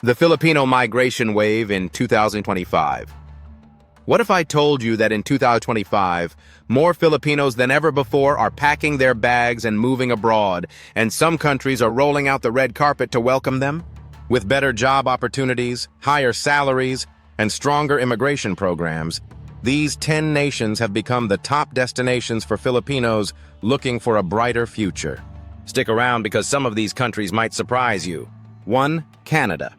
The Filipino migration wave in 2025. What if I told you that in 2025, more Filipinos than ever before are packing their bags and moving abroad, and some countries are rolling out the red carpet to welcome them? With better job opportunities, higher salaries, and stronger immigration programs, these 10 nations have become the top destinations for Filipinos looking for a brighter future. Stick around because some of these countries might surprise you. 1. Canada.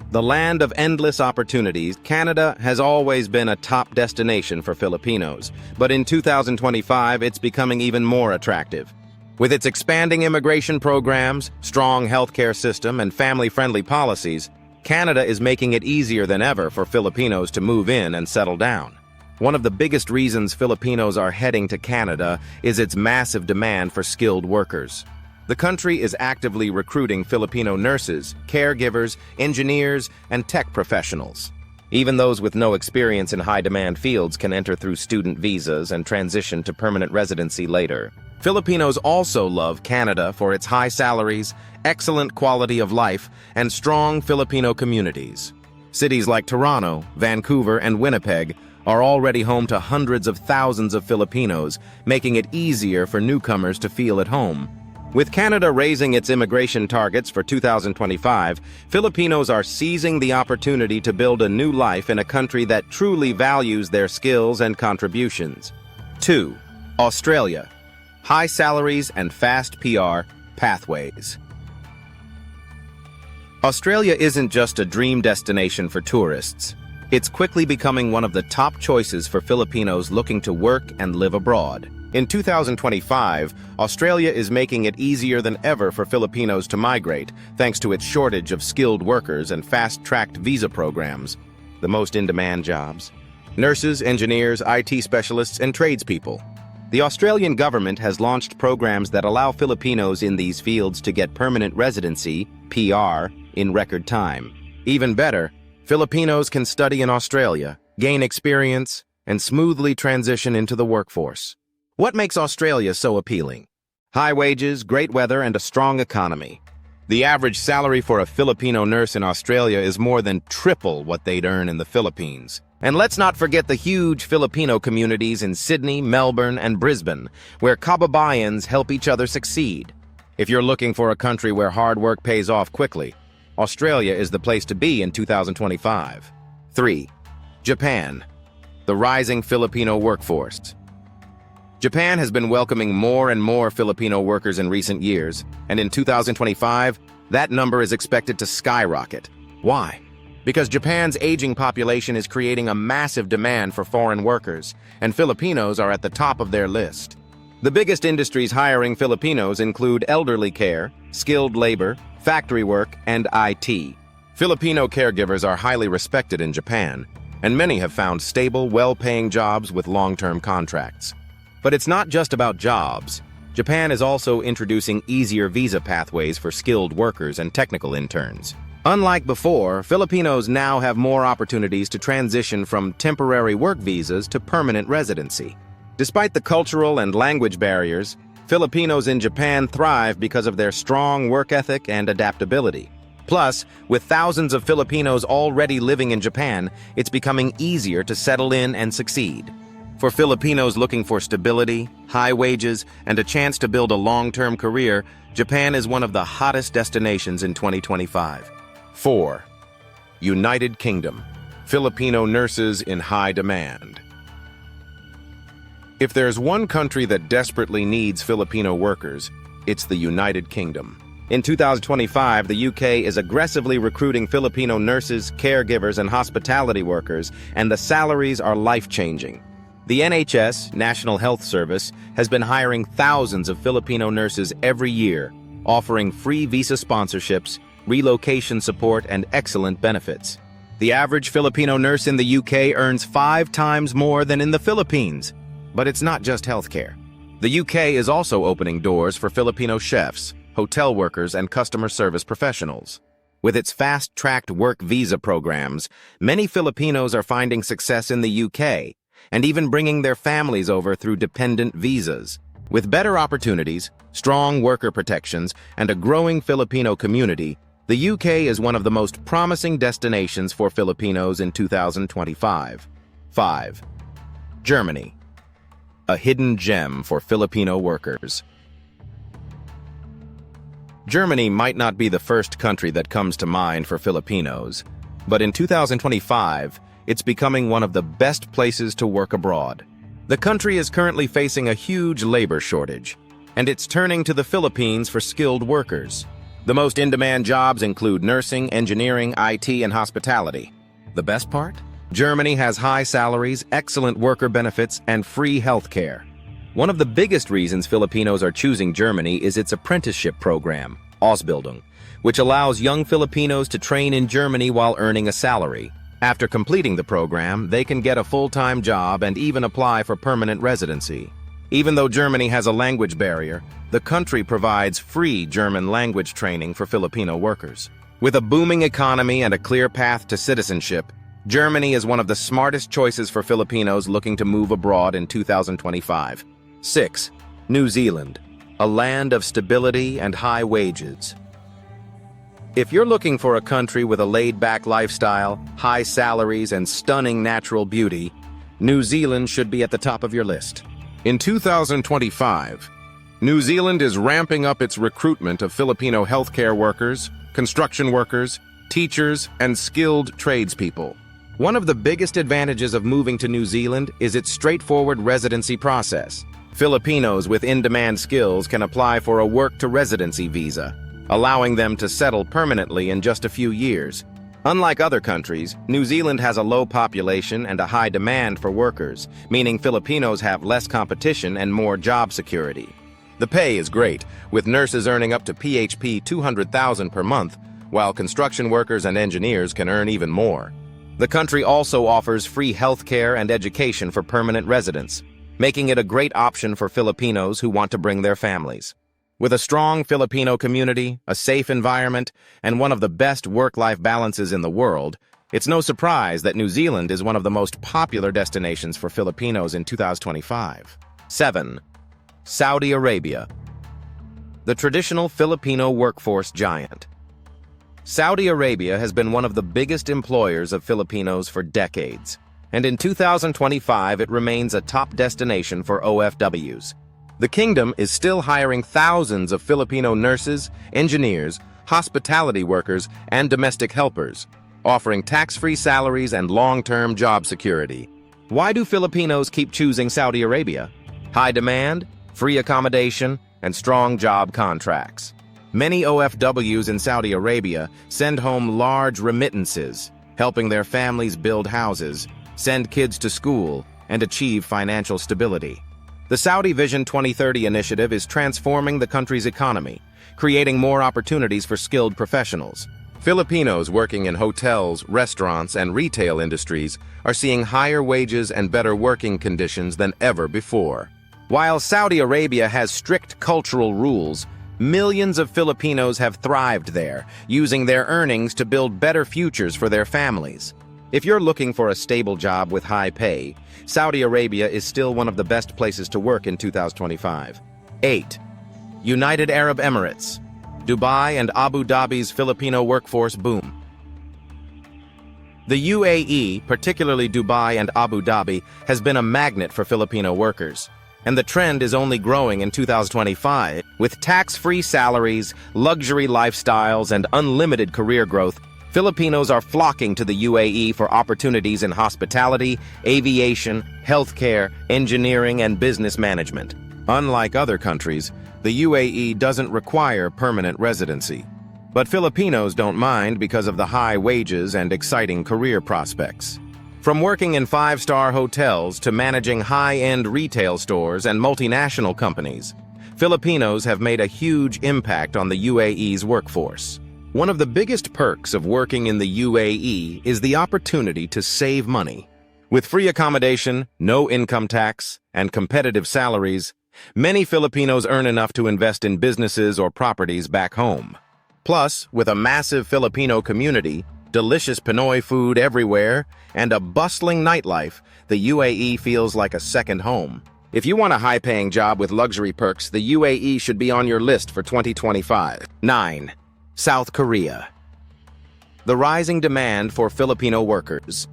The land of endless opportunities, Canada has always been a top destination for Filipinos, but in 2025 it's becoming even more attractive. With its expanding immigration programs, strong healthcare system, and family-friendly policies, Canada is making it easier than ever for Filipinos to move in and settle down. One of the biggest reasons Filipinos are heading to Canada is its massive demand for skilled workers. The country is actively recruiting Filipino nurses, caregivers, engineers, and tech professionals. Even those with no experience in high-demand fields can enter through student visas and transition to permanent residency later. Filipinos also love Canada for its high salaries, excellent quality of life, and strong Filipino communities. Cities like Toronto, Vancouver, and Winnipeg are already home to hundreds of thousands of Filipinos, making it easier for newcomers to feel at home. With Canada raising its immigration targets for 2025, Filipinos are seizing the opportunity to build a new life in a country that truly values their skills and contributions. 2. Australia. High salaries and fast PR pathways. Australia isn't just a dream destination for tourists. It's quickly becoming one of the top choices for Filipinos looking to work and live abroad. In 2025, Australia is making it easier than ever for Filipinos to migrate, thanks to its shortage of skilled workers and fast-tracked visa programs. The most in-demand jobs: nurses, engineers, IT specialists, and tradespeople. The Australian government has launched programs that allow Filipinos in these fields to get permanent residency, PR, in record time. Even better, Filipinos can study in Australia, gain experience, and smoothly transition into the workforce. What makes Australia so appealing? High wages, great weather, and a strong economy. The average salary for a Filipino nurse in Australia is more than triple what they'd earn in the Philippines. And let's not forget the huge Filipino communities in Sydney, Melbourne, and Brisbane, where kababayans help each other succeed. If you're looking for a country where hard work pays off quickly, Australia is the place to be in 2025. 3. Japan. The rising Filipino workforce. Japan has been welcoming more and more Filipino workers in recent years, and in 2025, that number is expected to skyrocket. Why? Because Japan's aging population is creating a massive demand for foreign workers, and Filipinos are at the top of their list. The biggest industries hiring Filipinos include elderly care, skilled labor, factory work, and IT. Filipino caregivers are highly respected in Japan, and many have found stable, well-paying jobs with long-term contracts. But it's not just about jobs. Japan is also introducing easier visa pathways for skilled workers and technical interns. Unlike before, Filipinos now have more opportunities to transition from temporary work visas to permanent residency. Despite the cultural and language barriers, Filipinos in Japan thrive because of their strong work ethic and adaptability. Plus, with thousands of Filipinos already living in Japan, it's becoming easier to settle in and succeed. For Filipinos looking for stability, high wages, and a chance to build a long-term career, Japan is one of the hottest destinations in 2025. 4. United Kingdom. Filipino nurses in high demand. If there's one country that desperately needs Filipino workers, it's the United Kingdom. In 2025, the UK is aggressively recruiting Filipino nurses, caregivers, and hospitality workers, and the salaries are life-changing. The NHS, National Health Service, has been hiring thousands of Filipino nurses every year, offering free visa sponsorships, relocation support, and excellent benefits. The average Filipino nurse in the UK earns 5 times more than in the Philippines. But it's not just healthcare. The UK is also opening doors for Filipino chefs, hotel workers, and customer service professionals. With its fast-tracked work visa programs, many Filipinos are finding success in the UK, and even bringing their families over through dependent visas. With better opportunities, strong worker protections, and a growing Filipino community, The UK is one of the most promising destinations for Filipinos in 2025. 5. Germany, a hidden gem for Filipino workers. Germany might not be the first country that comes to mind for Filipinos, but in 2025, it's becoming one of the best places to work abroad. The country is currently facing a huge labor shortage, and it's turning to the Philippines for skilled workers. The most in-demand jobs include nursing, engineering, IT, and hospitality. The best part? Germany has high salaries, excellent worker benefits, and free health care. One of the biggest reasons Filipinos are choosing Germany is its apprenticeship program, Ausbildung, which allows young Filipinos to train in Germany while earning a salary. After completing the program, they can get a full-time job and even apply for permanent residency. Even though Germany has a language barrier, the country provides free German language training for Filipino workers. With a booming economy and a clear path to citizenship, Germany is one of the smartest choices for Filipinos looking to move abroad in 2025. 6. New Zealand, a land of stability and high wages. If you're looking for a country with a laid-back lifestyle, high salaries, and stunning natural beauty, New Zealand should be at the top of your list. In 2025, New Zealand is ramping up its recruitment of Filipino healthcare workers, construction workers, teachers, and skilled tradespeople. One of the biggest advantages of moving to New Zealand is its straightforward residency process. Filipinos with in-demand skills can apply for a work-to-residency visa, allowing them to settle permanently in just a few years. Unlike other countries, New Zealand has a low population and a high demand for workers, meaning Filipinos have less competition and more job security. The pay is great, with nurses earning up to PHP 200,000 per month, while construction workers and engineers can earn even more. The country also offers free health care and education for permanent residents, making it a great option for Filipinos who want to bring their families. With a strong Filipino community, a safe environment, and one of the best work-life balances in the world, it's no surprise that New Zealand is one of the most popular destinations for Filipinos in 2025. 7. Saudi Arabia, the traditional Filipino workforce giant. Saudi Arabia has been one of the biggest employers of Filipinos for decades, and in 2025 it remains a top destination for OFWs. The kingdom is still hiring thousands of Filipino nurses, engineers, hospitality workers, and domestic helpers, offering tax-free salaries and long-term job security. Why do Filipinos keep choosing Saudi Arabia? High demand, free accommodation, and strong job contracts. Many OFWs in Saudi Arabia send home large remittances, helping their families build houses, send kids to school, and achieve financial stability. The Saudi Vision 2030 initiative is transforming the country's economy, creating more opportunities for skilled professionals. Filipinos working in hotels, restaurants, and retail industries are seeing higher wages and better working conditions than ever before. While Saudi Arabia has strict cultural rules, millions of Filipinos have thrived there, using their earnings to build better futures for their families. If you're looking for a stable job with high pay, Saudi Arabia is still one of the best places to work in 2025. 8. United Arab Emirates, Dubai and Abu Dhabi's Filipino workforce boom. The UAE, particularly Dubai and Abu Dhabi, has been a magnet for Filipino workers, and the trend is only growing in 2025. With tax-free salaries, luxury lifestyles, and unlimited career growth, Filipinos are flocking to the UAE for opportunities in hospitality, aviation, healthcare, engineering, and business management. Unlike other countries, the UAE doesn't require permanent residency. But Filipinos don't mind because of the high wages and exciting career prospects. From working in five-star hotels to managing high-end retail stores and multinational companies, Filipinos have made a huge impact on the UAE's workforce. One of the biggest perks of working in the UAE is the opportunity to save money. With free accommodation, no income tax, and competitive salaries, many Filipinos earn enough to invest in businesses or properties back home. Plus, with a massive Filipino community, delicious Pinoy food everywhere, and a bustling nightlife, the UAE feels like a second home. If you want a high-paying job with luxury perks, the UAE should be on your list for 2025. 9. South Korea, The rising demand for Filipino workers.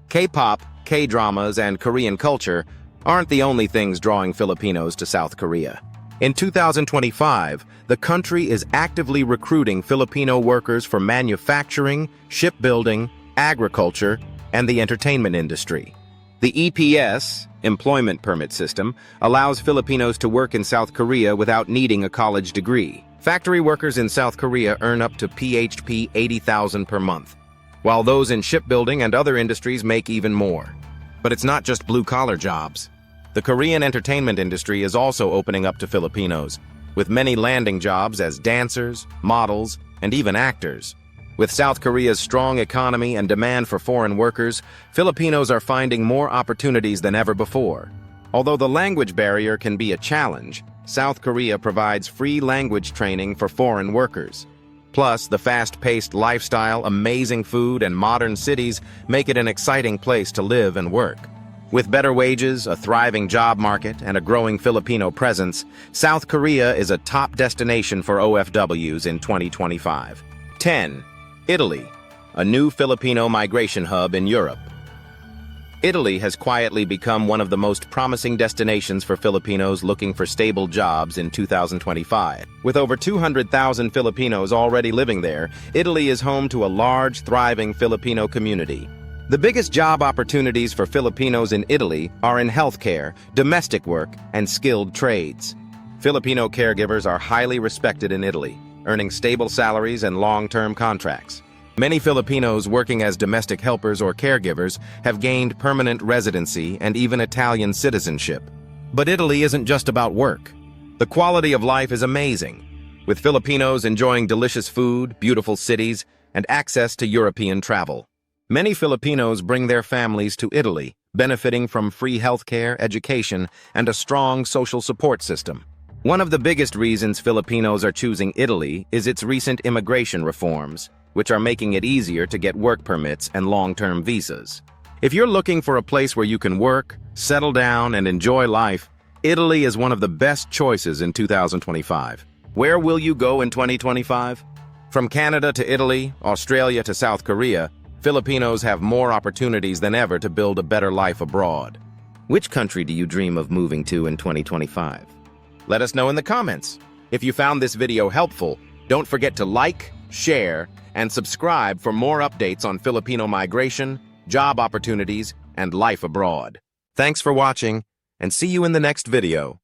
K-pop, K-dramas, and Korean culture aren't the only things drawing Filipinos to South Korea. In 2025, the country is actively recruiting Filipino workers for manufacturing, shipbuilding, agriculture, and the entertainment industry. The EPS, Employment Permit System, allows Filipinos to work in South Korea without needing a college degree. Factory workers in South Korea earn up to PHP 80,000 per month, while those in shipbuilding and other industries make even more. But it's not just blue-collar jobs. The Korean entertainment industry is also opening up to Filipinos, with many landing jobs as dancers, models, and even actors. With South Korea's strong economy and demand for foreign workers, Filipinos are finding more opportunities than ever before. Although the language barrier can be a challenge, South Korea provides free language training for foreign workers. Plus, the fast-paced lifestyle, amazing food, and modern cities make it an exciting place to live and work. With better wages, a thriving job market, and a growing Filipino presence, South Korea is a top destination for OFWs in 2025. 10. Italy, a new Filipino migration hub in Europe. Italy has quietly become one of the most promising destinations for Filipinos looking for stable jobs in 2025. With over 200,000 Filipinos already living there, Italy is home to a large, thriving Filipino community. The biggest job opportunities for Filipinos in Italy are in healthcare, domestic work, and skilled trades. Filipino caregivers are highly respected in Italy, earning stable salaries and long-term contracts. Many Filipinos working as domestic helpers or caregivers have gained permanent residency and even Italian citizenship. But Italy isn't just about work. The quality of life is amazing, with Filipinos enjoying delicious food, beautiful cities, and access to European travel. Many Filipinos bring their families to Italy, benefiting from free healthcare, education, and a strong social support system. One of the biggest reasons Filipinos are choosing Italy is its recent immigration reforms, which are making it easier to get work permits and long-term visas. If you're looking for a place where you can work, settle down, and enjoy life, Italy is one of the best choices in 2025. Where will you go in 2025? From Canada to Italy, Australia to South Korea, Filipinos have more opportunities than ever to build a better life abroad. Which country do you dream of moving to in 2025? Let us know in the comments. If you found this video helpful, don't forget to like, share, and subscribe for more updates on Filipino migration, job opportunities, and life abroad. Thanks for watching, and see you in the next video.